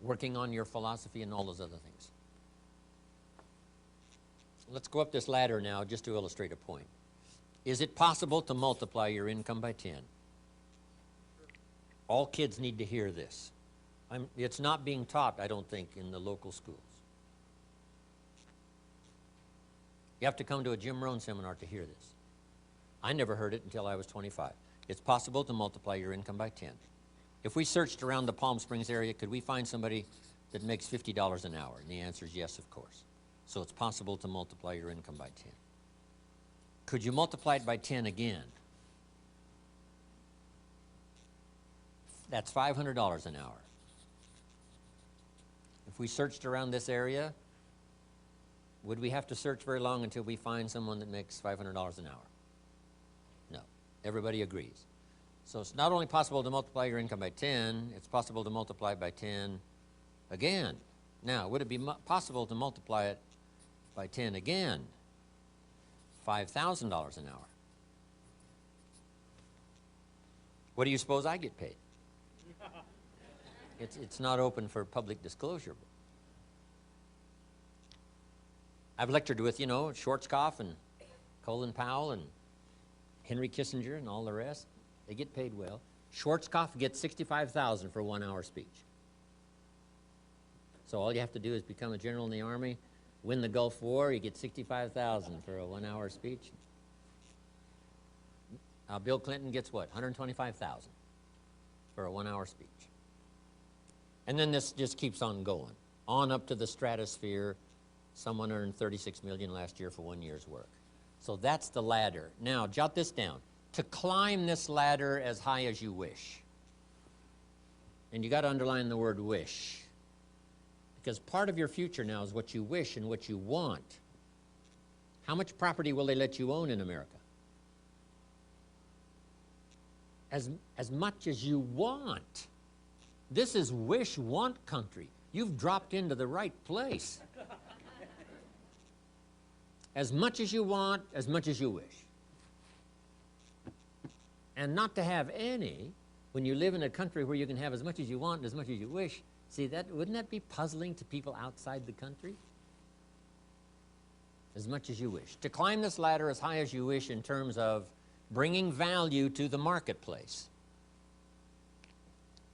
working on your philosophy and all those other things. Let's go up this ladder now just to illustrate a point. Is it possible to multiply your income by 10? All kids need to hear this. It's not being taught, I don't think, in the local schools. You have to come to a Jim Rohn seminar to hear this. I never heard it until I was 25. It's possible to multiply your income by 10. If we searched around the Palm Springs area, could we find somebody that makes $50 an hour? And the answer is yes, of course. So it's possible to multiply your income by 10. Could you multiply it by 10 again? That's $500 an hour. If we searched around this area, would we have to search very long until we find someone that makes $500 an hour? No. Everybody agrees. So it's not only possible to multiply your income by 10, it's possible to multiply it by 10 again. Now, would it be possible to multiply it by 10 again? $5,000 an hour. What do you suppose I get paid? It's not open for public disclosure. I've lectured with, Schwarzkopf and Colin Powell and Henry Kissinger and all the rest. They get paid well. Schwarzkopf gets $65,000 for a 1-hour speech. So all you have to do is become a general in the Army, win the Gulf War, you get $65,000 for a 1-hour speech. Bill Clinton gets what? $125,000 for a 1-hour speech. And then this just keeps on going, on up to the stratosphere. Someone earned $36 million last year for 1 year's work. So that's the ladder. Now, jot this down. To climb this ladder as high as you wish. And you got to underline the word wish. Because part of your future now is what you wish and what you want. How much property will they let you own in America? As much as you want. This is wish-want country. You've dropped into the right place. As much as you want, as much as you wish. And not to have any, when you live in a country where you can have as much as you want and as much as you wish, see, wouldn't that be puzzling to people outside the country? As much as you wish. To climb this ladder as high as you wish in terms of bringing value to the marketplace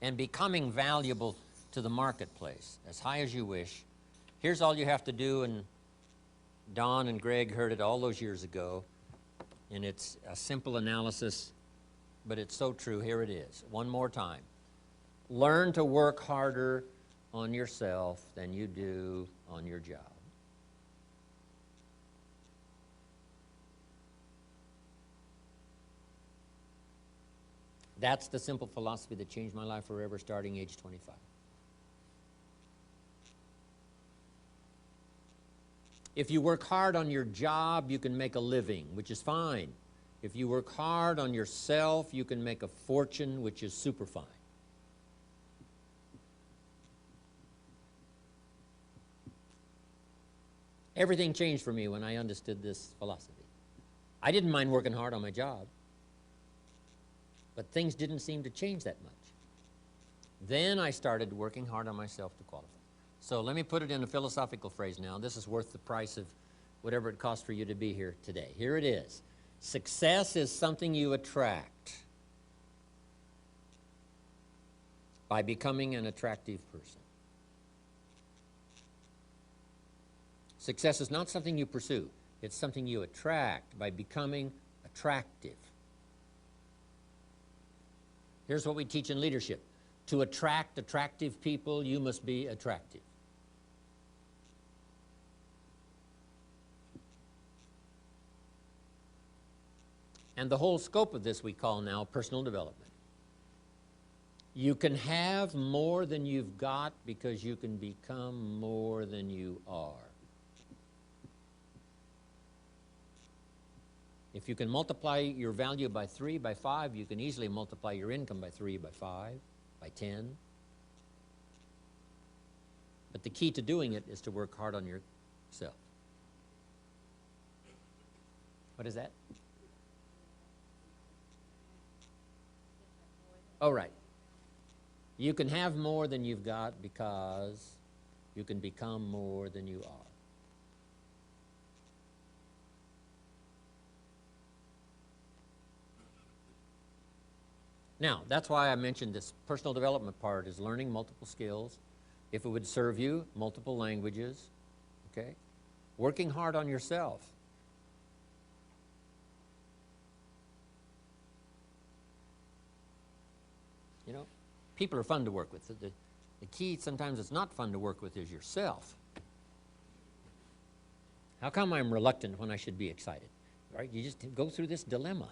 and becoming valuable to the marketplace as high as you wish. Here's all you have to do, and Don and Greg heard it all those years ago, and it's a simple analysis, but it's so true. Here it is. One more time. Learn to work harder on yourself than you do on your job. That's the simple philosophy that changed my life forever starting age 25. If you work hard on your job, you can make a living, which is fine. If you work hard on yourself, you can make a fortune, which is super fine. Everything changed for me when I understood this philosophy. I didn't mind working hard on my job, but things didn't seem to change that much. Then I started working hard on myself to qualify. So let me put it in a philosophical phrase now. This is worth the price of whatever it costs for you to be here today. Here it is. Success is something you attract by becoming an attractive person. Success is not something you pursue. It's something you attract by becoming attractive. Here's what we teach in leadership. To attract attractive people, you must be attractive. And the whole scope of this we call now personal development. You can have more than you've got because you can become more than you are. If you can multiply your value by 3, by 5, you can easily multiply your income by 3, by 5, by 10. But the key to doing it is to work hard on yourself. What is that? Oh, right. You can have more than you've got because you can become more than you are. Now, that's why I mentioned this personal development part is learning multiple skills. If it would serve you, multiple languages, okay? Working hard on yourself. You know, people are fun to work with. The key sometimes it's not fun to work with is yourself. How come I'm reluctant when I should be excited? Right? You just go through this dilemma.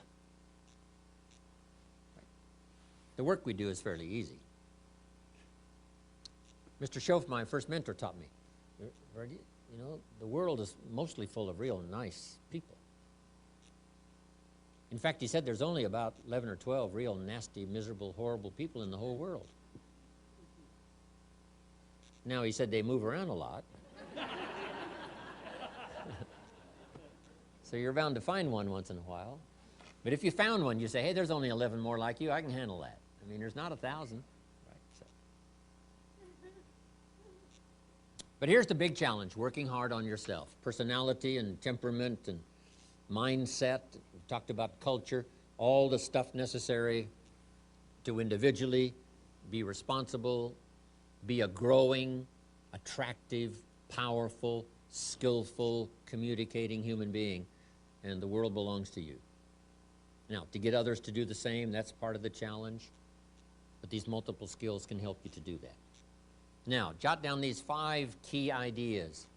The work we do is fairly easy. Mr. Schoaf, my first mentor, taught me, you know, the world is mostly full of real nice people. In fact, he said there's only about 11 or 12 real nasty, miserable, horrible people in the whole world. Now, he said they move around a lot. So you're bound to find one once in a while. But if you found one, you say, hey, there's only 11 more like you, I can handle that. I mean, there's not 1,000. Right, so. But here's the big challenge, working hard on yourself. Personality and temperament and mindset. We talked about culture, all the stuff necessary to individually be responsible, be a growing, attractive, powerful, skillful, communicating human being, and the world belongs to you. Now, to get others to do the same, that's part of the challenge, but these multiple skills can help you to do that. Now, jot down these 5 key ideas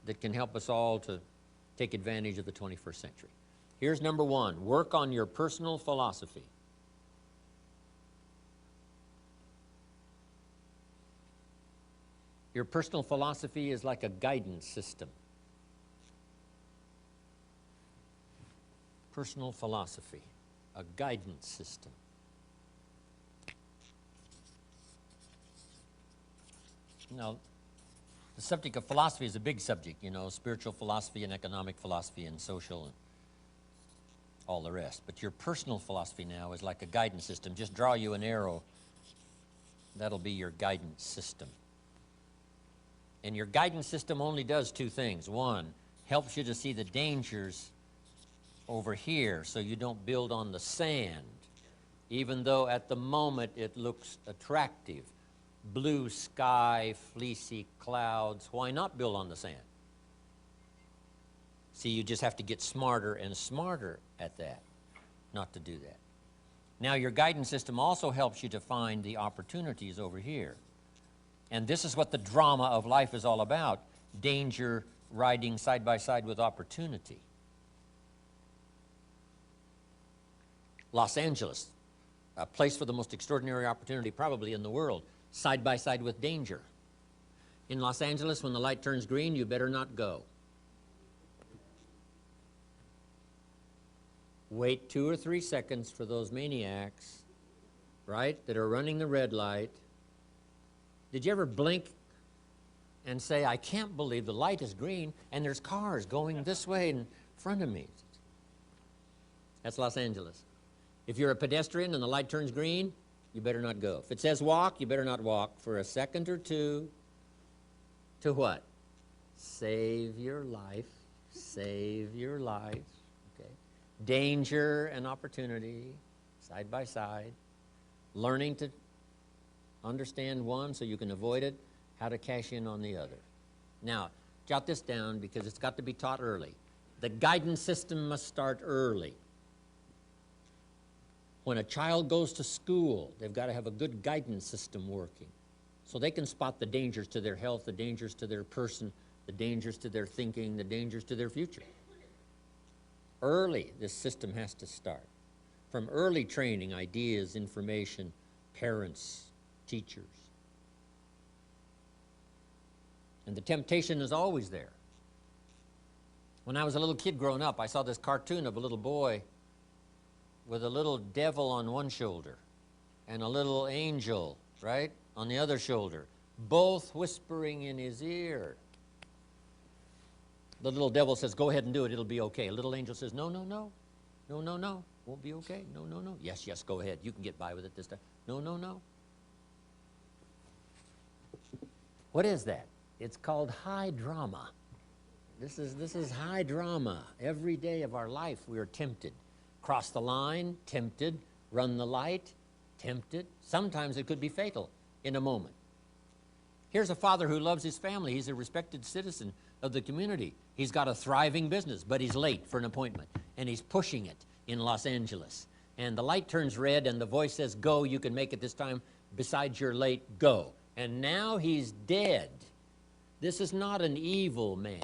that can help us all to take advantage of the 21st century. Here's number 1, work on your personal philosophy. Your personal philosophy is like a guidance system. Personal philosophy, a guidance system. Now, the subject of philosophy is a big subject, you know, spiritual philosophy and economic philosophy and social and all the rest. But your personal philosophy now is like a guidance system. Just draw you an arrow. That'll be your guidance system. And your guidance system only does 2 things. 1, helps you to see the dangers over here so you don't build on the sand, even though at the moment it looks attractive. Blue sky, fleecy clouds. Why not build on the sand? See, you just have to get smarter and smarter at that, not to do that. Now, your guidance system also helps you to find the opportunities over here. And this is what the drama of life is all about. Danger riding side by side with opportunity. Los Angeles, a place for the most extraordinary opportunity probably in the world, side by side with danger. In Los Angeles, when the light turns green, you better not go. Wait 2 or 3 seconds for those maniacs, right, that are running the red light. Did you ever blink and say, I can't believe the light is green and there's cars going this way in front of me? That's Los Angeles. If you're a pedestrian and the light turns green, you better not go. If it says walk, you better not walk for a second or 2. To what? Save your life. Save your life. Okay. Danger and opportunity, side by side. Learning to understand one so you can avoid it, how to cash in on the other. Now, jot this down because it's got to be taught early. The guidance system must start early. When a child goes to school, they've got to have a good guidance system working so they can spot the dangers to their health, the dangers to their person, the dangers to their thinking, the dangers to their future. Early, this system has to start. From early training, ideas, information, parents, teachers. And the temptation is always there. When I was a little kid growing up, I saw this cartoon of a little boy with a little devil on one shoulder and a little angel, right, on the other shoulder, both whispering in his ear. The little devil says, go ahead and do it, it'll be okay. Little angel says, no, no, no, no, no, no, won't be okay, no, no, no. Yes, yes, go ahead, you can get by with it this time. No, no, no. What is that? It's called high drama. This is high drama. Every day of our life we are tempted. Cross the line, tempted. Run the light, tempted. Sometimes it could be fatal in a moment. Here's a father who loves his family. He's a respected citizen of the community. He's got a thriving business, but he's late for an appointment, and he's pushing it in Los Angeles. And the light turns red, and the voice says, go, you can make it this time. Besides, you're late, go. And now he's dead. This is not an evil man.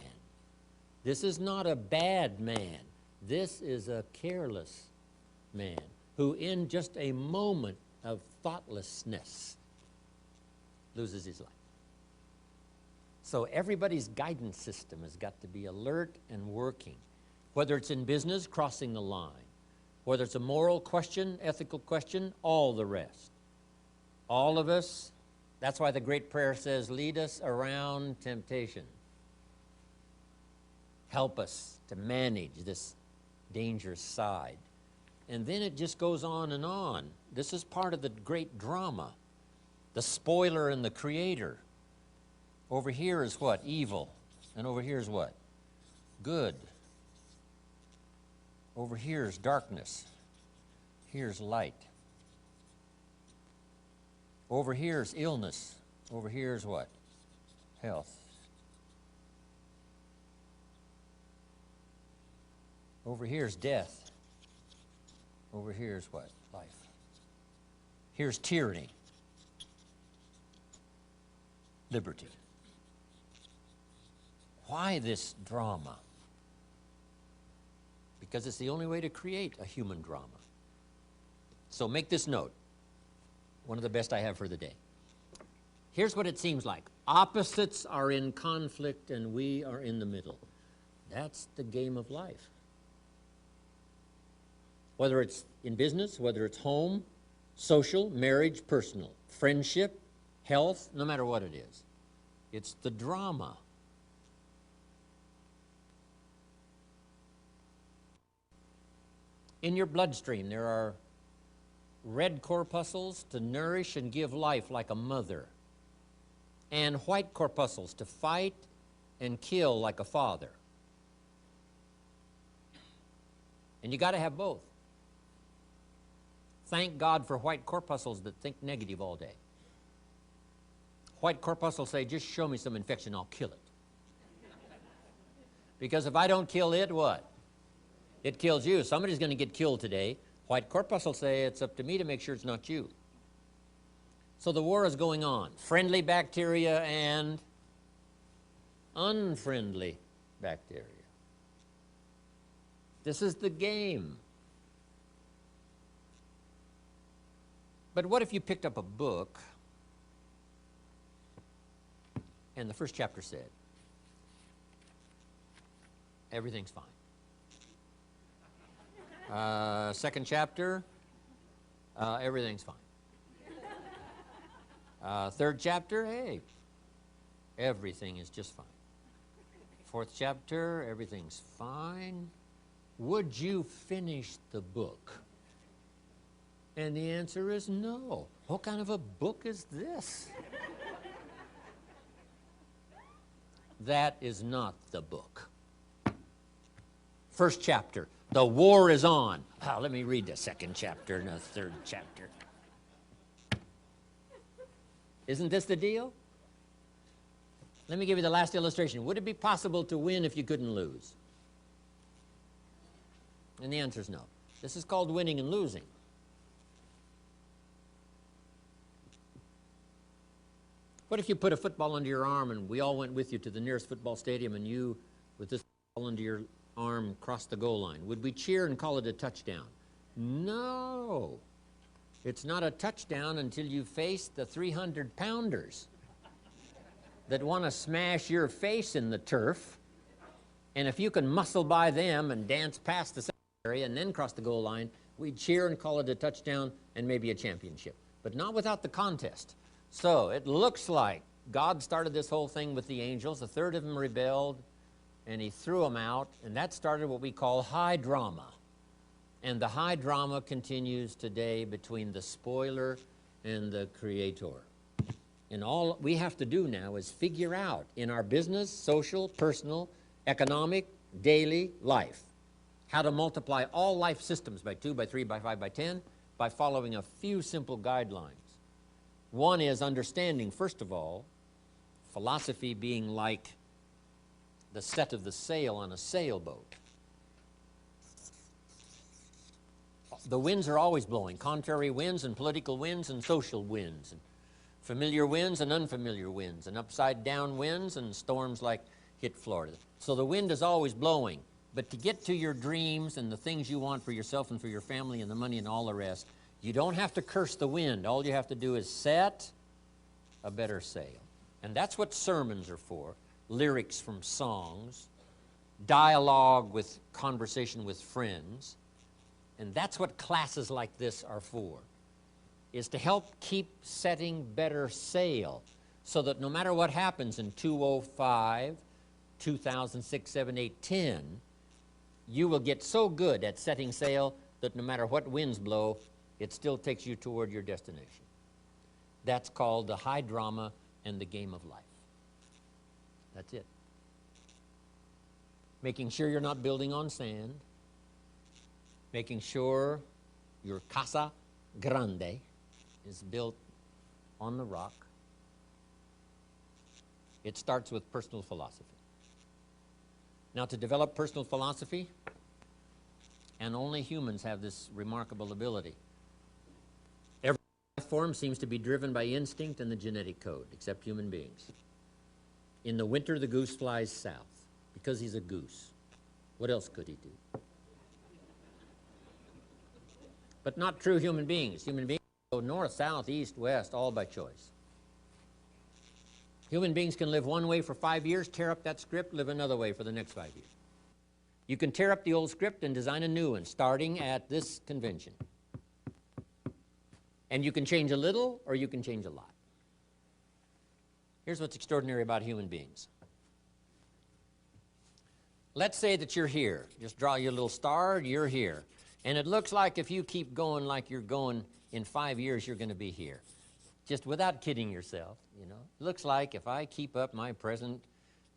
This is not a bad man. This is a careless man who in just a moment of thoughtlessness loses his life. So everybody's guidance system has got to be alert and working. Whether it's in business, crossing the line. Whether it's a moral question, ethical question, all the rest. All of us, that's why the great prayer says, lead us around temptation. Help us to manage this dangerous side. And then it just goes on and on. This is part of the great drama. The spoiler and the creator. Over here is what? Evil. And over here is what? Good. Over here is darkness. Here's light. Over here is illness. Over here is what? Health. Over here is death. Over here is what? Life. Here's tyranny. Liberty. Why this drama? Because it's the only way to create a human drama. So make this note. One of the best I have for the day. Here's what it seems like. Opposites are in conflict and we are in the middle. That's the game of life. Whether it's in business, whether it's home, social, marriage, personal, friendship, health, no matter what it is. It's the drama. In your bloodstream, there are red corpuscles to nourish and give life like a mother, and white corpuscles to fight and kill like a father. And you got to have both. Thank God for white corpuscles that think negative all day. White corpuscles say, just show me some infection, I'll kill it. Because if I don't kill it, what? It kills you. Somebody's going to get killed today. White corpuscles say it's up to me to make sure it's not you. So the war is going on. Friendly bacteria and unfriendly bacteria. This is the game. But what if you picked up a book and the first chapter said, everything's fine. Second chapter, everything's fine. Third chapter, hey, everything is just fine. Fourth chapter, everything's fine. Would you finish the book? And the answer is no. What kind of a book is this? That is not the book. First chapter, the war is on. Oh, let me read the second chapter and the third chapter. Isn't this the deal? Let me give you the last illustration. Would it be possible to win if you couldn't lose? And the answer is no. This is called winning and losing. What if you put a football under your arm and we all went with you to the nearest football stadium and you, with this ball under your arm, crossed the goal line? Would we cheer and call it a touchdown? No. It's not a touchdown until you face the 300-pounders that want to smash your face in the turf. And if you can muscle by them and dance past the secondary and then cross the goal line, we'd cheer and call it a touchdown and maybe a championship. But not without the contest. So it looks like God started this whole thing with the angels. A third of them rebelled, and he threw them out, and that started what we call high drama. And the high drama continues today between the spoiler and the creator. And all we have to do now is figure out in our business, social, personal, economic, daily life how to multiply all life systems by 2, by 3, by 5, by 10 by following a few simple guidelines. One is understanding, first of all, philosophy being like the set of the sail on a sailboat. The winds are always blowing, contrary winds and political winds and social winds, and familiar winds and unfamiliar winds, and upside down winds and storms like hit Florida. So the wind is always blowing. But to get to your dreams and the things you want for yourself and for your family and the money and all the rest, you don't have to curse the wind. All you have to do is set a better sail. And that's what sermons are for, lyrics from songs, dialogue with conversation with friends. And that's what classes like this are for, is to help keep setting better sail so that no matter what happens in 2005, 2006, 7, 8, 10, you will get so good at setting sail that no matter what winds blow, it still takes you toward your destination. That's called the high drama and the game of life. That's it. Making sure you're not building on sand, making sure your casa grande is built on the rock. It starts with personal philosophy. Now, to develop personal philosophy, and only humans have this remarkable ability. Every life form seems to be driven by instinct and the genetic code, except human beings. In the winter, the goose flies south because he's a goose. What else could he do? But not true human beings. Human beings go north, south, east, west, all by choice. Human beings can live one way for 5 years, tear up that script, live another way for the next 5 years. You can tear up the old script and design a new one, starting at this convention. And you can change a little, or you can change a lot. Here's what's extraordinary about human beings. Let's say that you're here. Just draw your little star, you're here. And it looks like if you keep going like you're going, in 5 years you're going to be here. Just without kidding yourself, you know. Looks like if I keep up my present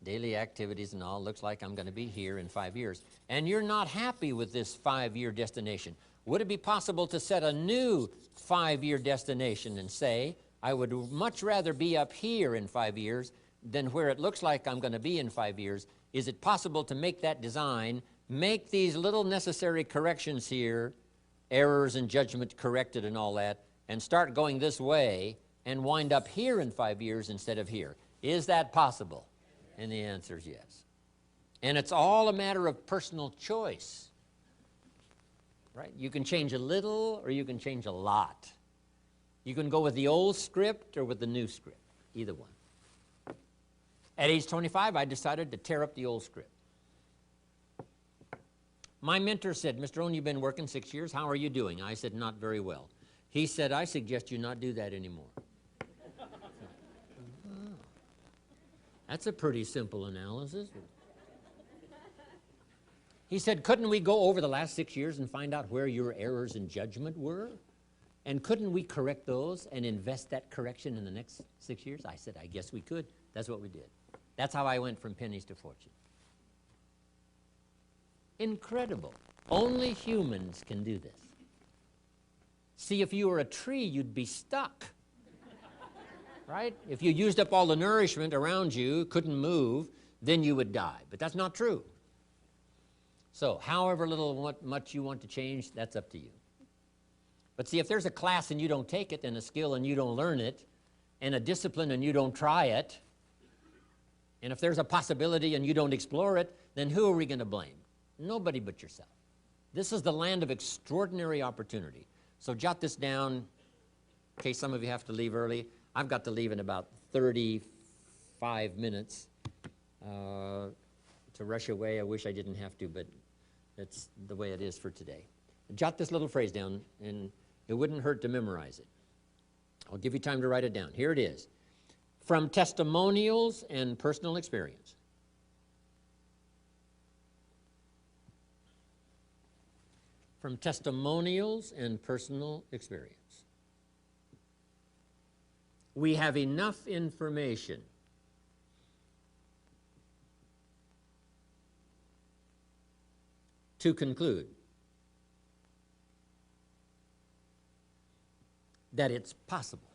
daily activities and all, looks like I'm going to be here in 5 years. And you're not happy with this 5-year destination. Would it be possible to set a new 5-year destination and say, I would much rather be up here in 5 years than where it looks like I'm going to be in 5 years? Is it possible to make that design, make these little necessary corrections here, errors and judgment corrected and all that, and start going this way and wind up here in 5 years instead of here? Is that possible? And the answer is yes. And it's all a matter of personal choice, right? You can change a little or you can change a lot. You can go with the old script or with the new script, either one. At age 25, I decided to tear up the old script. My mentor said, Mr. Rohn, you've been working 6 years. How are you doing? I said, not very well. He said, I suggest you not do that anymore. Oh, that's a pretty simple analysis. He said, couldn't we go over the last 6 years and find out where your errors in judgment were? And couldn't we correct those and invest that correction in the next 6 years? I said, I guess we could. That's what we did. That's how I went from pennies to fortune. Incredible. Only humans can do this. See, if you were a tree, you'd be stuck, right? If you used up all the nourishment around you, couldn't move, then you would die. But that's not true. So, however little much you want to change, that's up to you. But see, if there's a class and you don't take it, and a skill and you don't learn it, and a discipline and you don't try it, and if there's a possibility and you don't explore it, then who are we going to blame? Nobody but yourself. This is the land of extraordinary opportunity. So jot this down in case some of you have to leave early. I've got to leave in about 35 minutes to rush away. I wish I didn't have to, but that's the way it is for today. Jot this little phrase down, and it wouldn't hurt to memorize it. I'll give you time to write it down. Here it is. From testimonials and personal experience. From testimonials and personal experience. we have enough information to conclude that it's possible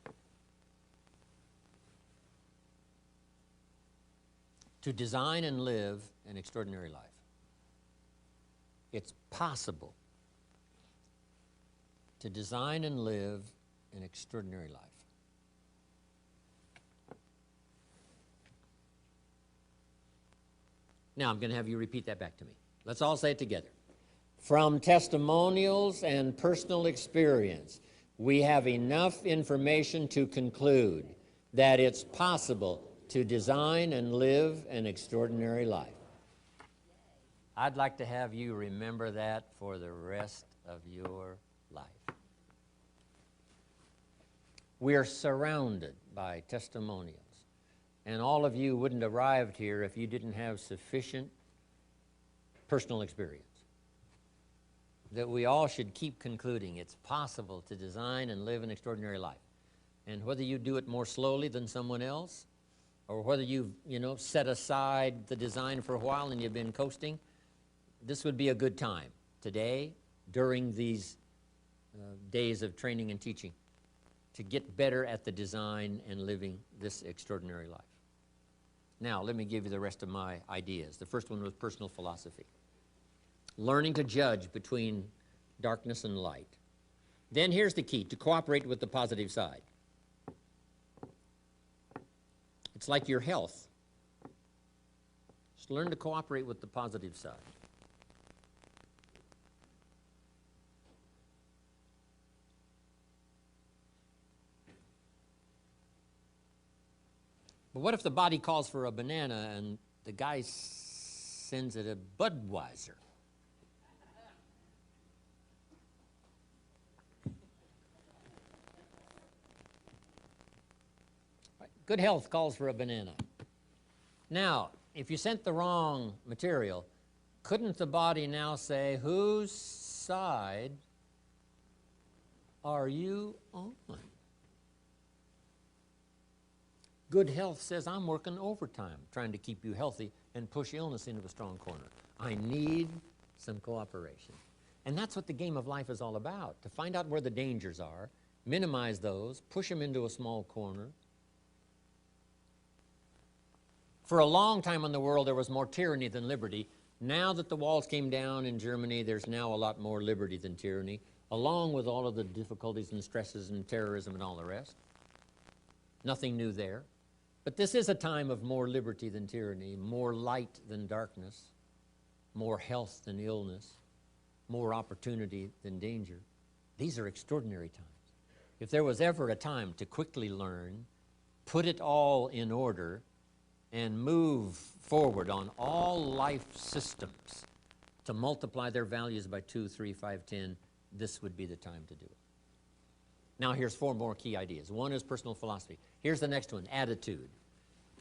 to design and live an extraordinary life. It's possible to design and live an extraordinary life. Now I'm going to have you repeat that back to me. Let's all say it together. From testimonials and personal experience, we have enough information to conclude that it's possible to design and live an extraordinary life. I'd like to have you remember that for the rest of your life. We're surrounded by testimonials, and all of you wouldn't have arrived here if you didn't have sufficient personal experience. That we all should keep concluding it's possible to design and live an extraordinary life. And whether you do it more slowly than someone else, or whether you've, set aside the design for a while and you've been coasting, this would be a good time today, during these days of training and teaching, to get better at the design and living this extraordinary life. Now, let me give you the rest of my ideas. The first one was personal philosophy. Learning to judge between darkness and light. Then here's the key, to cooperate with the positive side. It's like your health. Just learn to cooperate with the positive side. But what if the body calls for a banana and the guy sends it a Budweiser? Good health calls for a banana. Now, if you sent the wrong material, couldn't the body now say, whose side are you on? Good health says, I'm working overtime trying to keep you healthy and push illness into a strong corner. I need some cooperation. And that's what the game of life is all about, to find out where the dangers are, minimize those, push them into a small corner. For a long time in the world, there was more tyranny than liberty. Now that the walls came down in Germany, there's now a lot more liberty than tyranny, along with all of the difficulties and stresses and terrorism and all the rest. Nothing new there. But this is a time of more liberty than tyranny, more light than darkness, more health than illness, more opportunity than danger. These are extraordinary times. If there was ever a time to quickly learn, put it all in order, and move forward on all life systems to multiply their values by 2, 3, 5, 10, this would be the time to do it. Now here's 4 more key ideas. One is personal philosophy. Here's the next one, attitude.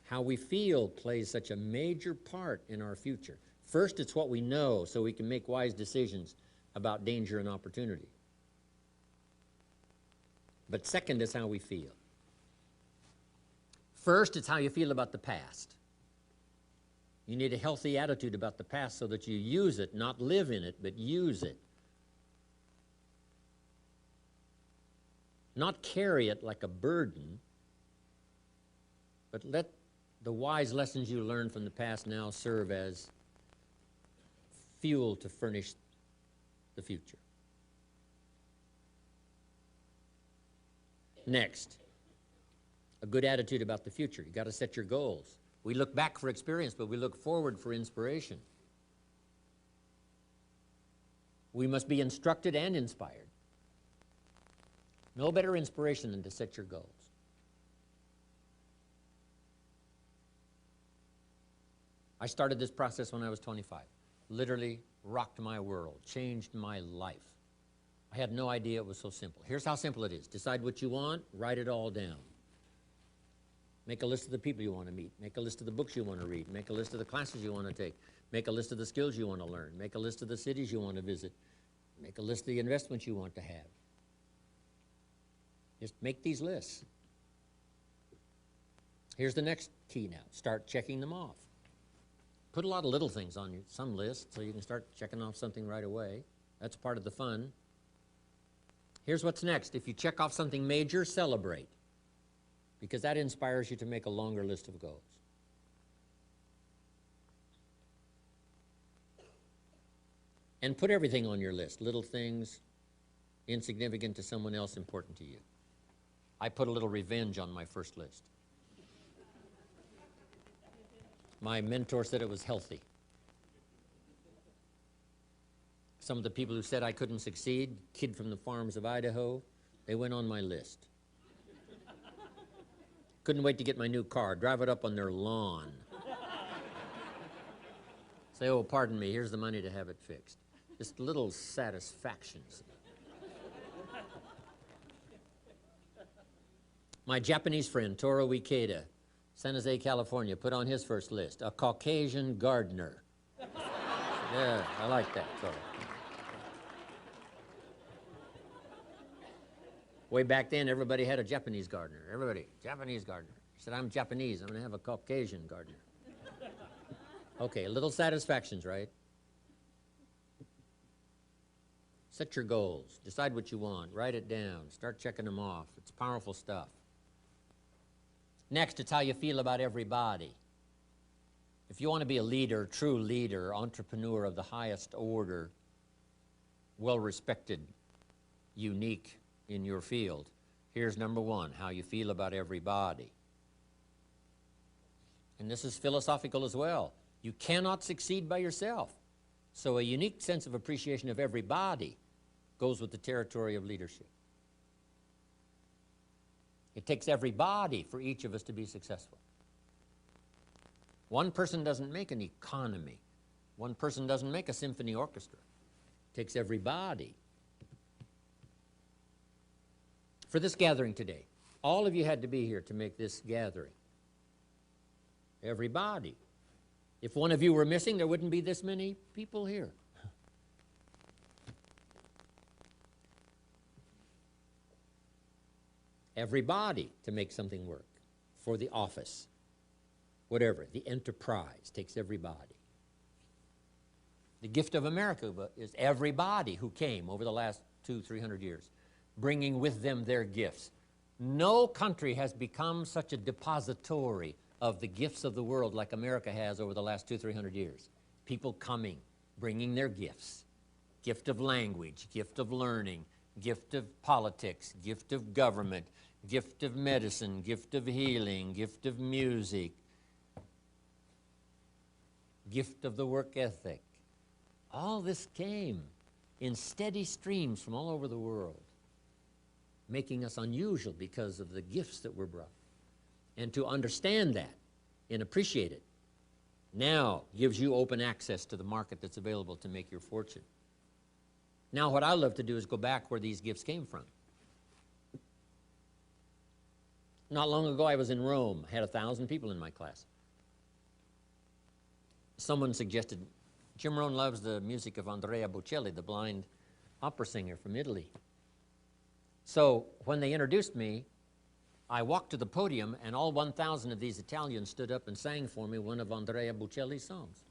How we feel plays such a major part in our future. First, it's what we know, so we can make wise decisions about danger and opportunity. But second is how we feel. First, it's how you feel about the past. You need a healthy attitude about the past so that you use it, not live in it, but use it. Not carry it like a burden, but let the wise lessons you learned from the past now serve as fuel to furnish the future. Next, a good attitude about the future. You got to set your goals. We look back for experience, but we look forward for inspiration. We must be instructed and inspired. No better inspiration than to set your goals. I started this process when I was 25. Literally rocked my world, changed my life. I had no idea it was so simple. Here's how simple it is. Decide what you want, write it all down. Make a list of the people you want to meet. Make a list of the books you want to read. Make a list of the classes you want to take. Make a list of the skills you want to learn. Make a list of the cities you want to visit. Make a list of the investments you want to have. Just make these lists. Here's the next key now. Start checking them off. Put a lot of little things on some list so you can start checking off something right away. That's part of the fun. Here's what's next. If you check off something major, celebrate, because that inspires you to make a longer list of goals. And put everything on your list, little things, insignificant to someone else, important to you. I put a little revenge on my first list. My mentor said it was healthy. Some of the people who said I couldn't succeed, kid from the farms of Idaho, they went on my list. Couldn't wait to get my new car, drive it up on their lawn. Say, oh, pardon me, here's the money to have it fixed. Just little satisfactions. My Japanese friend, Toro Ikeda, San Jose, California, put on his first list, a Caucasian gardener. Yeah, I like that, Toro. Way back then, everybody had a Japanese gardener. Everybody, Japanese gardener. He said, I'm Japanese, I'm going to have a Caucasian gardener. Okay, little satisfactions, right? Set your goals. Decide what you want. Write it down. Start checking them off. It's powerful stuff. Next, it's how you feel about everybody. If you want to be a leader, true leader, entrepreneur of the highest order, well-respected, unique in your field, here's number one, how you feel about everybody. And this is philosophical as well. You cannot succeed by yourself. So a unique sense of appreciation of everybody goes with the territory of leadership. It takes everybody for each of us to be successful. One person doesn't make an economy. One person doesn't make a symphony orchestra. It takes everybody. For this gathering today, all of you had to be here to make this gathering. Everybody. If one of you were missing, there wouldn't be this many people here. Everybody to make something work. For the office, whatever, the enterprise takes everybody. The gift of America is everybody who came over the last 200-300 years, bringing with them their gifts. No country has become such a depository of the gifts of the world like America has over the last 200-300 years. People coming, bringing their gifts. Gift of language, gift of learning, gift of politics, gift of government, gift of medicine, gift of healing, gift of music, gift of the work ethic. All this came in steady streams from all over the world, making us unusual because of the gifts that were brought. And to understand that and appreciate it now gives you open access to the market that's available to make your fortune. Now what I love to do is go back where these gifts came from. Not long ago I was in Rome, had 1,000 people in my class. Someone suggested, Jim Rohn loves the music of Andrea Bocelli, the blind opera singer from Italy. So when they introduced me, I walked to the podium and all 1,000 of these Italians stood up and sang for me one of Andrea Bocelli's songs.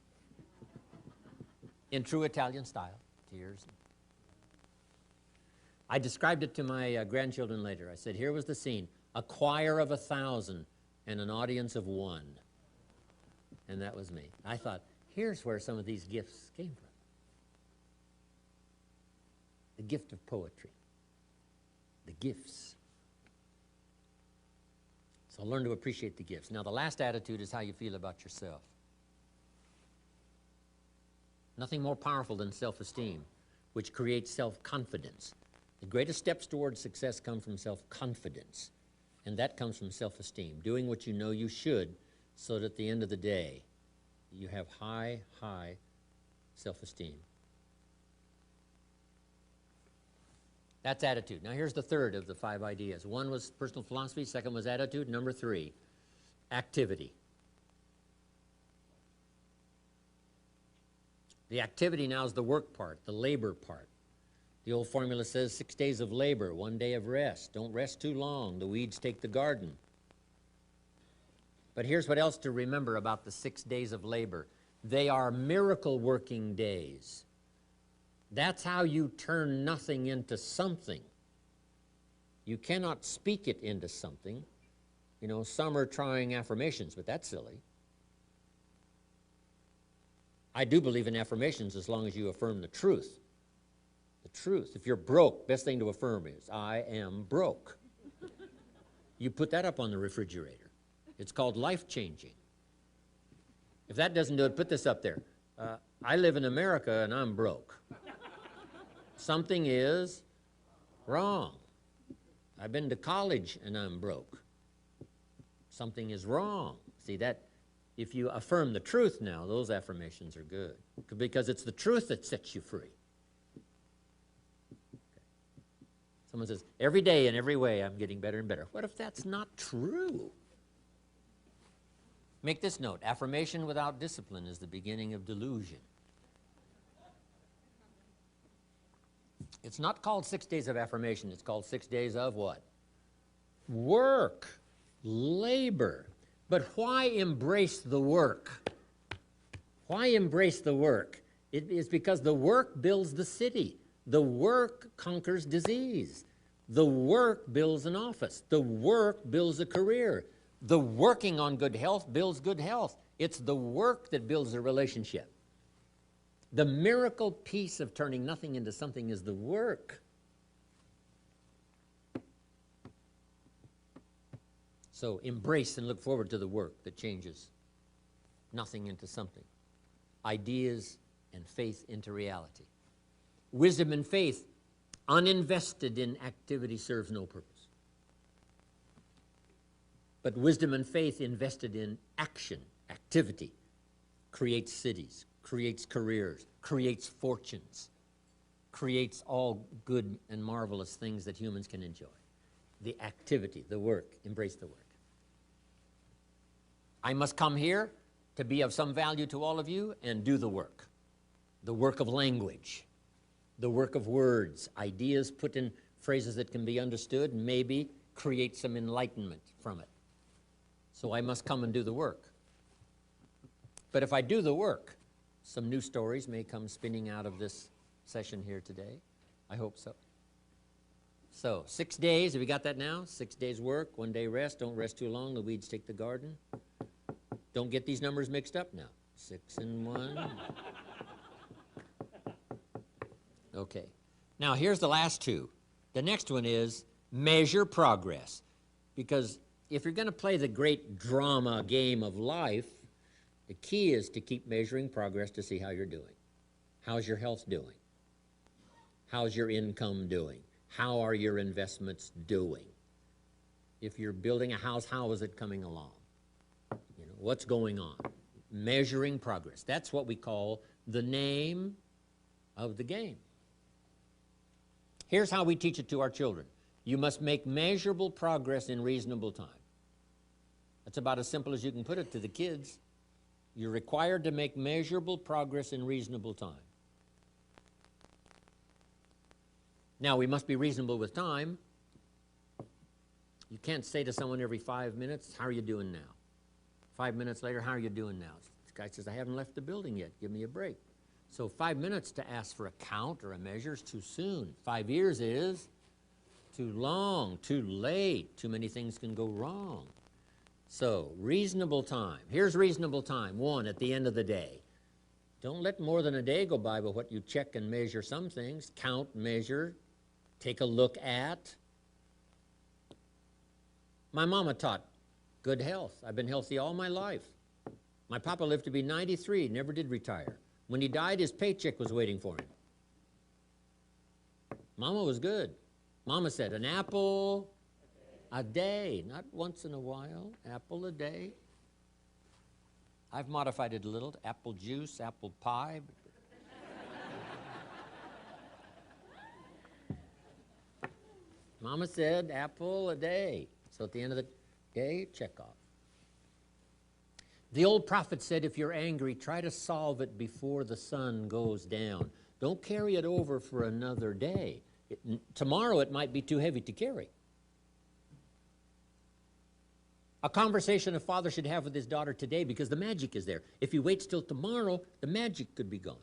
In true Italian style, tears. I described it to my grandchildren later. I said, here was the scene, a choir of 1,000 and an audience of 1. And that was me. I thought, here's where some of these gifts came from. The gift of poetry. The gifts. So learn to appreciate the gifts. Now the last attitude is how you feel about yourself. Nothing more powerful than self-esteem, which creates self-confidence. The greatest steps towards success come from self-confidence, and that comes from self-esteem, doing what you know you should so that at the end of the day, you have high, high self-esteem. That's attitude. Now here's the third of the 5 ideas. 1 was personal philosophy, 2nd was attitude, number 3, activity. The activity now is the work part, the labor part. The old formula says 6 days of labor, 1 day of rest. Don't rest too long. The weeds take the garden. But here's what else to remember about the 6 days of labor. They are miracle working days. That's how you turn nothing into something. You cannot speak it into something. You know, some are trying affirmations, but that's silly. I do believe in affirmations as long as you affirm the truth. The truth. If you're broke, best thing to affirm is, I am broke. You put that up on the refrigerator. It's called life-changing. If that doesn't do it, put this up there. I live in America and I'm broke. Something is wrong. I've been to college and I'm broke. Something is wrong. See that? If you affirm the truth now, those affirmations are good. Because it's the truth that sets you free. Someone says, every day in every way I'm getting better and better. What if that's not true? Make this note. Affirmation without discipline is the beginning of delusion. It's not called 6 days of affirmation. It's called 6 days of what? Work. Labor. But why embrace the work? Why embrace the work? It is because the work builds the city. The work conquers disease. The work builds an office. The work builds a career. The working on good health builds good health. It's the work that builds a relationship. The miracle piece of turning nothing into something is the work. So embrace and look forward to the work that changes nothing into something. Ideas and faith into reality. Wisdom and faith, uninvested in activity, serves no purpose. But wisdom and faith invested in action, activity, creates cities, creates careers, creates fortunes, creates all good and marvelous things that humans can enjoy. The activity, the work, embrace the work. I must come here to be of some value to all of you and do the work of language, the work of words, ideas put in phrases that can be understood, maybe create some enlightenment from it. So I must come and do the work. But if I do the work, some new stories may come spinning out of this session here today. I hope so. So 6 days, have you got that now? 6 days work, 1 day rest. Don't rest too long, the weeds take the garden. Don't get these numbers mixed up now. 6 and 1. Okay. Now here's the last two. The next one is measure progress. Because if you're going to play the great drama game of life, the key is to keep measuring progress to see how you're doing. How's your health doing? How's your income doing? How are your investments doing? If you're building a house, how is it coming along? You know, what's going on? Measuring progress. That's what we call the name of the game. Here's how we teach it to our children. You must make measurable progress in reasonable time. That's about as simple as you can put it to the kids. You're required to make measurable progress in reasonable time. Now, we must be reasonable with time. You can't say to someone every 5 minutes, how are you doing now? 5 minutes later, how are you doing now? This guy says, I haven't left the building yet. Give me a break. So 5 minutes to ask for a count or a measure is too soon. 5 years is too long, too late. Too many things can go wrong. So reasonable time. Here's reasonable time. 1, at the end of the day. Don't let more than a day go by with what you check and measure some things. Count, measure, take a look at. My mama taught good health. I've been healthy all my life. My papa lived to be 93, never did retire. When he died, his paycheck was waiting for him. Mama was good. Mama said, an apple a day, not once in a while, apple a day. I've modified it a little, apple juice, apple pie. Mama said apple a day. So at the end of the day, check off. The old prophet said, if you're angry, try to solve it before the sun goes down. Don't carry it over for another day. Tomorrow it might be too heavy to carry. A conversation a father should have with his daughter today, because the magic is there. If he waits till tomorrow, the magic could be gone.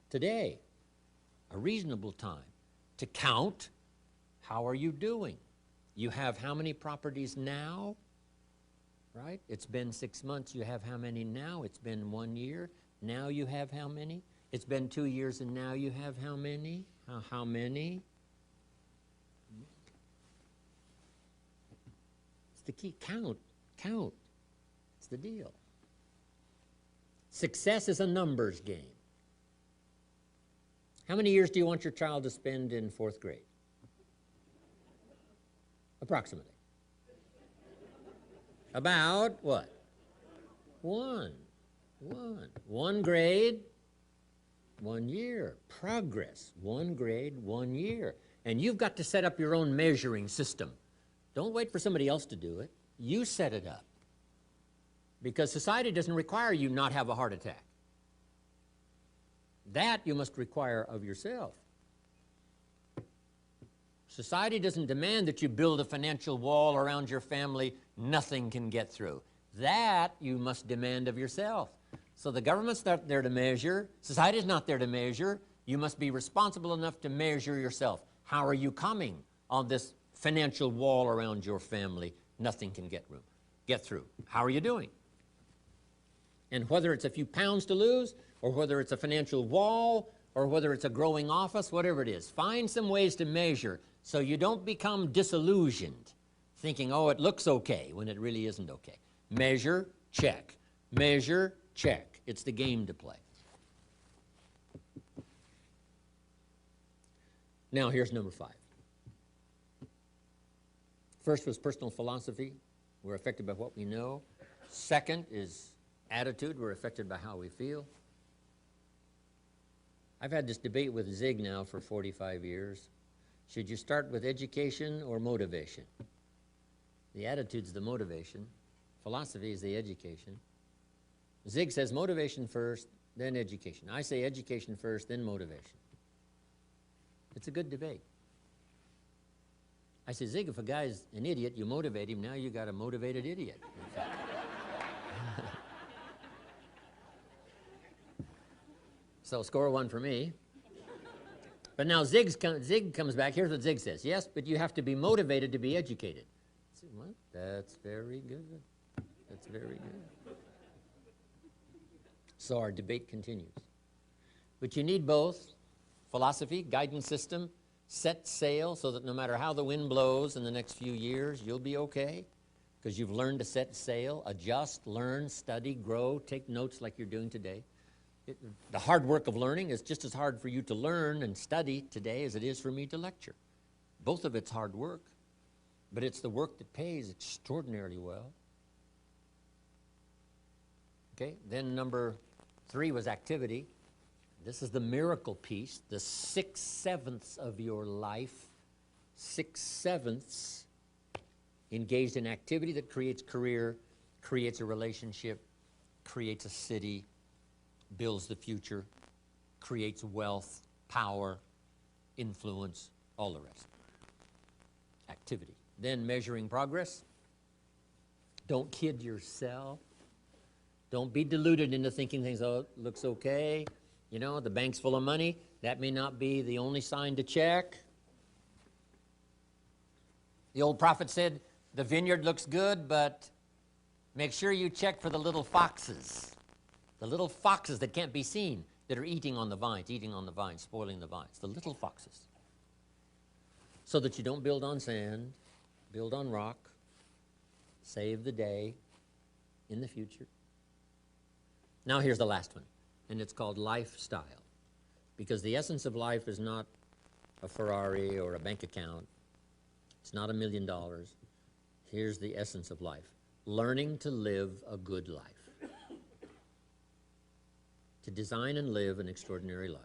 Today, a reasonable time to count, how are you doing? You have how many properties now? Right? It's been 6 months. You have how many now? It's been 1 year. Now you have how many? It's been 2 years, and now you have how many? How many? It's the key. Count. Count. It's the deal. Success is a numbers game. How many years do you want your child to spend in 4th grade? Approximately. About what? One grade, 1 year. Progress, 1 grade, 1 year. And you've got to set up your own measuring system. Don't wait for somebody else to do it. You set it up. Because society doesn't require you not have a heart attack. That you must require of yourself. Society doesn't demand that you build a financial wall around your family nothing can get through. That you must demand of yourself. So the government's not there to measure. Society's not there to measure. You must be responsible enough to measure yourself. How are you coming on this financial wall around your family? Nothing can get through. How are you doing? And whether it's a few pounds to lose, or whether it's a financial wall, or whether it's a growing office, whatever it is, find some ways to measure so you don't become disillusioned, thinking, oh, it looks okay, when it really isn't okay. Measure, check. Measure, check. It's the game to play. Now, here's number 5. First was personal philosophy. We're affected by what we know. Second is attitude. We're affected by how we feel. I've had this debate with Zig now for 45 years. Should you start with education or motivation? The attitude's the motivation. Philosophy is the education. Zig says motivation first, then education. I say education first, then motivation. It's a good debate. I say, Zig, if a guy's an idiot, you motivate him, now you got a motivated idiot. So score 1 for me. But now Zig comes back. Here's what Zig says. Yes, but you have to be motivated to be educated. I said, well, that's very good. That's very good. So our debate continues. But you need both. Philosophy, guidance system, set sail so that no matter how the wind blows in the next few years, you'll be okay because you've learned to set sail, adjust, learn, study, grow, take notes like you're doing today. The hard work of learning is just as hard for you to learn and study today as it is for me to lecture. Both of it's hard work, but it's the work that pays extraordinarily well. Okay, then number 3 was activity. This is the miracle piece, the 6/7 of your life, 6/7 engaged in activity that creates career, creates a relationship, creates a city, builds the future, creates wealth, power, influence, all the rest. Activity. Then measuring progress. Don't kid yourself. Don't be deluded into thinking things, oh, it looks okay. You know, the bank's full of money. That may not be the only sign to check. The old prophet said, the vineyard looks good, but make sure you check for the little foxes. The little foxes that can't be seen, that are eating on the vines, spoiling the vines. The little foxes. So that you don't build on sand, build on rock, save the day in the future. Now here's the last one, and it's called lifestyle. Because the essence of life is not a Ferrari or a bank account. It's not $1 million. Here's the essence of life. Learning to live a good life. To design and live an extraordinary life.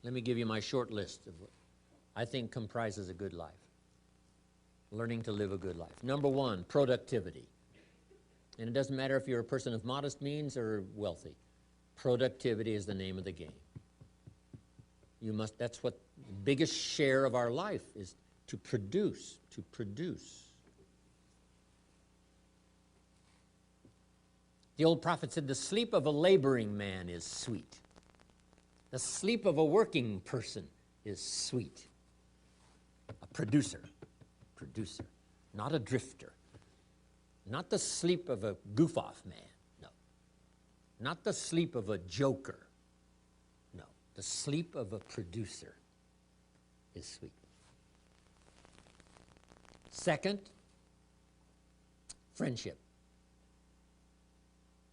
Let me give you my short list of what I think comprises a good life. Learning to live a good life. Number 1, productivity. And it doesn't matter if you're a person of modest means or wealthy. Productivity is the name of the game. That's what The biggest share of our life is to produce, to produce. The old prophet said, the sleep of a laboring man is sweet. The sleep of a working person is sweet. A producer, not a drifter. Not the sleep of a goof-off man, no. Not the sleep of a joker, no. The sleep of a producer is sweet. Second, friendship.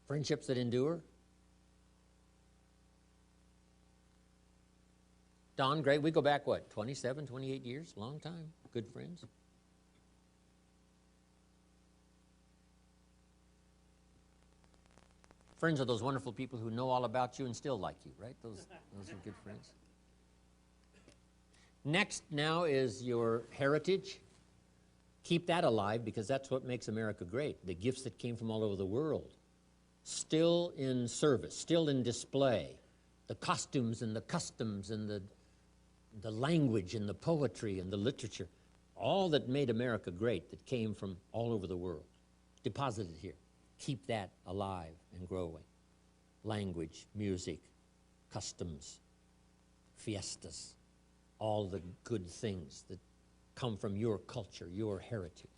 Friendships that endure. Don, Greg, we go back, what, 27, 28 years? Long time. Good friends. Friends are those wonderful people who know all about you and still like you, right? Those are good friends. Next now is your heritage. Keep that alive, because that's what makes America great. The gifts that came from all over the world. Still in service, still in display. The costumes and the customs and the language and the poetry and the literature. All that made America great that came from all over the world. Deposited here. Keep that alive and growing. Language, music, customs, fiestas, all the good things that come from your culture, your heritage,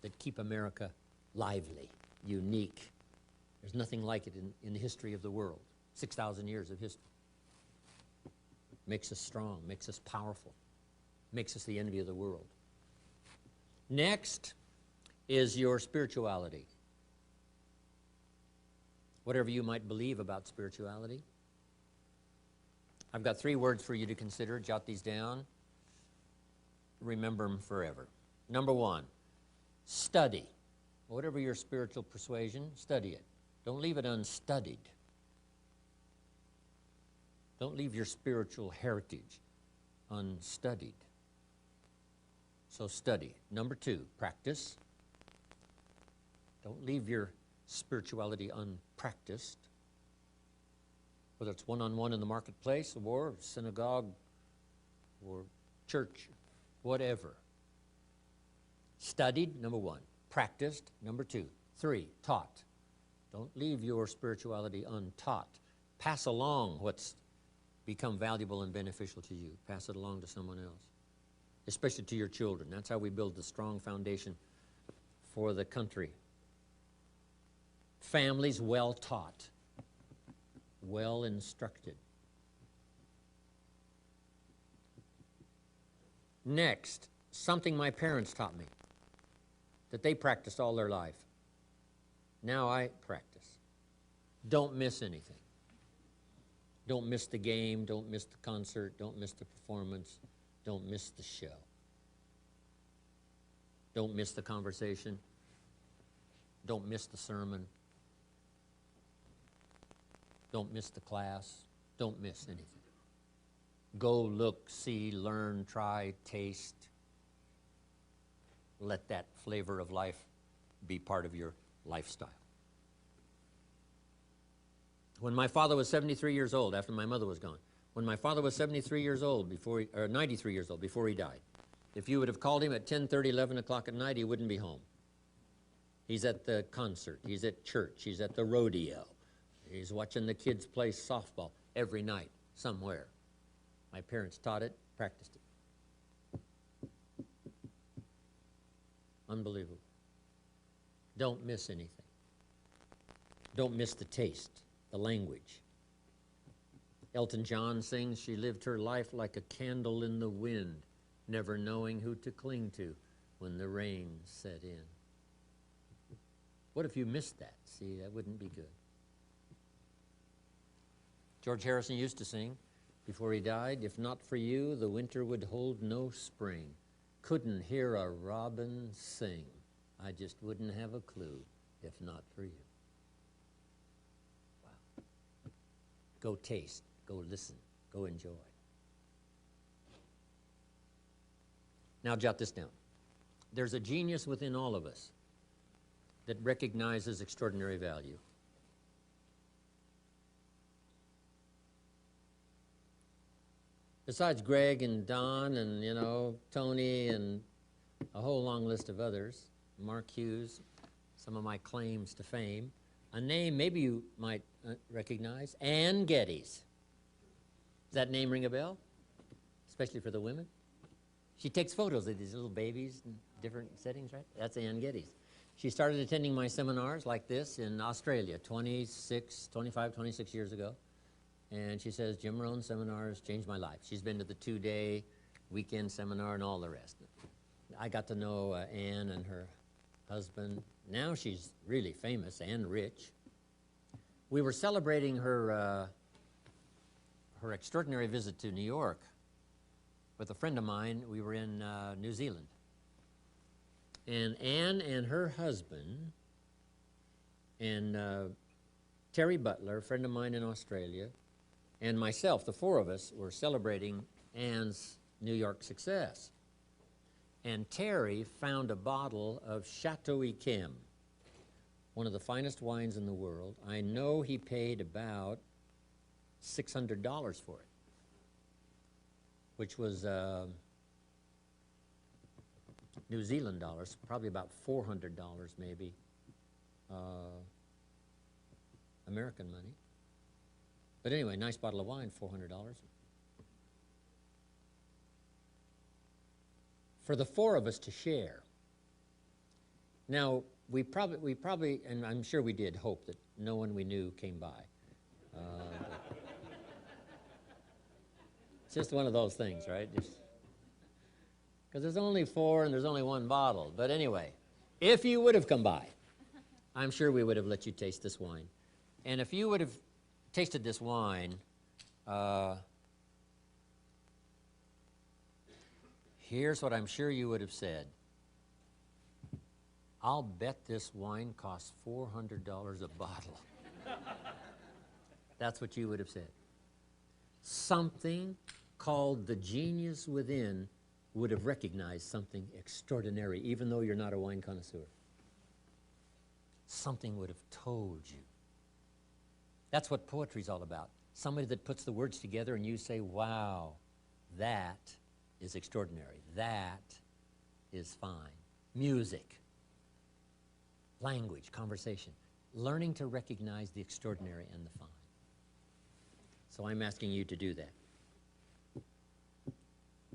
that keep America lively, unique. There's nothing like it in the history of the world. 6,000 years of history. Makes us strong, makes us powerful, makes us the envy of the world. Next is your spirituality. Whatever you might believe about spirituality. I've got 3 words for you to consider. Jot these down. Remember them forever. Number 1, study. Whatever your spiritual persuasion, study it. Don't leave it unstudied. Don't leave your spiritual heritage unstudied. So study. Number 2, practice. Don't leave your spirituality unpracticed. Whether it's one-on-one in the marketplace or synagogue or church, whatever. Studied, number 1. Practiced, number 2. 3, taught. Don't leave your spirituality untaught. Pass along what's become valuable and beneficial to you. Pass it along to someone else, especially to your children. That's how we build the strong foundation for the country. Families well taught, well instructed. Next, something my parents taught me that they practiced all their life. Now I practice. Don't miss anything. Don't miss the game, don't miss the concert, don't miss the performance, don't miss the show. Don't miss the conversation. Don't miss the sermon. Don't miss the class. Don't miss anything. Go, look, see, learn, try, taste. Let that flavor of life be part of your lifestyle. When my father was 73 years old, after my mother was gone, when my father was 73 years old, or 93 years old, before he died, if you would have called him at 10:30, 11 o'clock at night, he wouldn't be home. He's at the concert, he's at church, he's at the rodeo, he's watching the kids play softball every night, somewhere. My parents taught it, practiced it. Unbelievable. Don't miss anything. Don't miss the taste, the language. Elton John sings, she lived her life like a candle in the wind, never knowing who to cling to when the rain set in. What if you missed that? See, that wouldn't be good. George Harrison used to sing before he died, if not for you, the winter would hold no spring. Couldn't hear a robin sing. I just wouldn't have a clue if not for you. Wow. Go taste, go listen, go enjoy. Now jot this down. There's a genius within all of us that recognizes extraordinary value. Besides Greg and Don and, you know, Tony and a whole long list of others, Mark Hughes, some of my claims to fame, a name maybe you might recognize, Ann Geddes. Does that name ring a bell? Especially for the women? She takes photos of these little babies in different settings, right? That's Ann Geddes. She started attending my seminars like this in Australia 26 years ago. And she says, Jim Rohn seminars changed my life. She's been to the 2-day weekend seminar and all the rest. I got to know Ann and her husband. Now she's really famous and rich. We were celebrating her, her extraordinary visit to New York with a friend of mine. We were in New Zealand. And Ann and her husband and Terry Butler, a friend of mine in Australia, and myself, the four of us, were celebrating Ann's New York success. And Terry found a bottle of Chateau Yquem, one of the finest wines in the world. I know he paid about $600 for it, which was New Zealand dollars, probably about $400 maybe, American money. But anyway, nice bottle of wine, $400. For the four of us to share. Now, we probably, and I'm sure we did, hope that no one we knew came by. It's just one of those things, right? Because there's only four and there's only one bottle. But anyway, if you would have come by, I'm sure we would have let you taste this wine. And if you would have tasted this wine, here's what I'm sure you would have said. I'll bet this wine costs $400 a bottle. That's what you would have said. Something called the genius within would have recognized something extraordinary, even though you're not a wine connoisseur. Something would have told you. That's what poetry's all about. Somebody that puts the words together and you say, wow, that is extraordinary. That is fine. Music, language, conversation, learning to recognize the extraordinary and the fine. So I'm asking you to do that.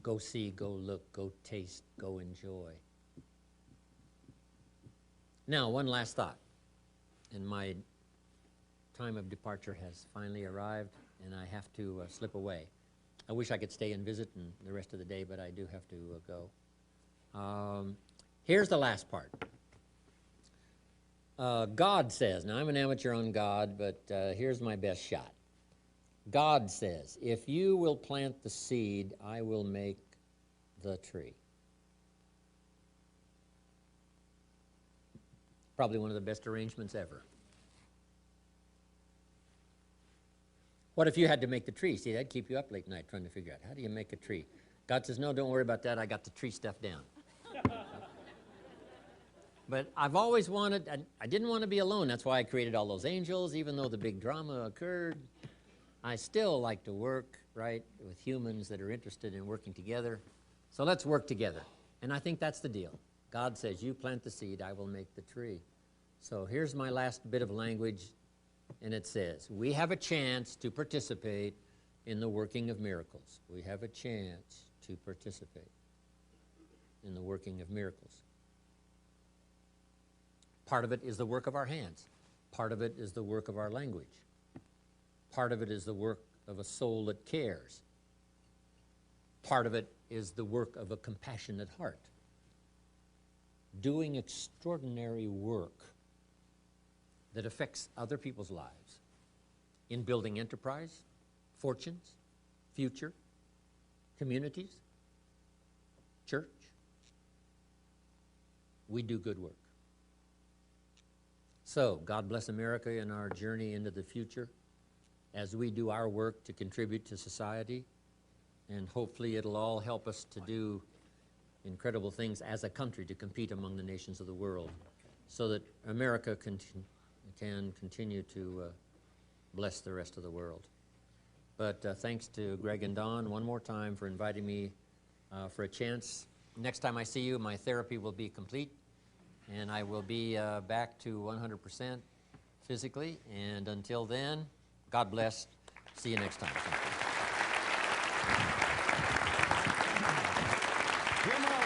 Go see, go look, go taste, go enjoy. Now, one last thought. And my time of departure has finally arrived, and I have to slip away. I wish I could stay and visit and the rest of the day, but I do have to go. Here's the last part. God says, now I'm an amateur on God, but here's my best shot. God says, if you will plant the seed, I will make the tree. Probably one of the best arrangements ever. What if you had to make the tree? See, that'd keep you up late night trying to figure out, how do you make a tree? God says, no, don't worry about that. I got the tree stuff down. But I've always wanted, I didn't want to be alone. That's why I created all those angels, even though the big drama occurred. I still like to work, right, with humans that are interested in working together. So let's work together. And I think that's the deal. God says, you plant the seed, I will make the tree. So here's my last bit of language, and it says, we have a chance to participate in the working of miracles. We have a chance to participate in the working of miracles. Part of it is the work of our hands. Part of it is the work of our language. Part of it is the work of a soul that cares. Part of it is the work of a compassionate heart. Doing extraordinary work that affects other people's lives in building enterprise, fortunes, future, communities, church. We do good work. So, God bless America in our journey into the future as we do our work to contribute to society, and hopefully it'll all help us to do incredible things as a country to compete among the nations of the world so that America can continue to bless the rest of the world. But thanks to Greg and Don one more time for inviting me for a chance. Next time I see you, my therapy will be complete, and I will be back to 100% physically. And until then, God bless. See you next time. Thank you.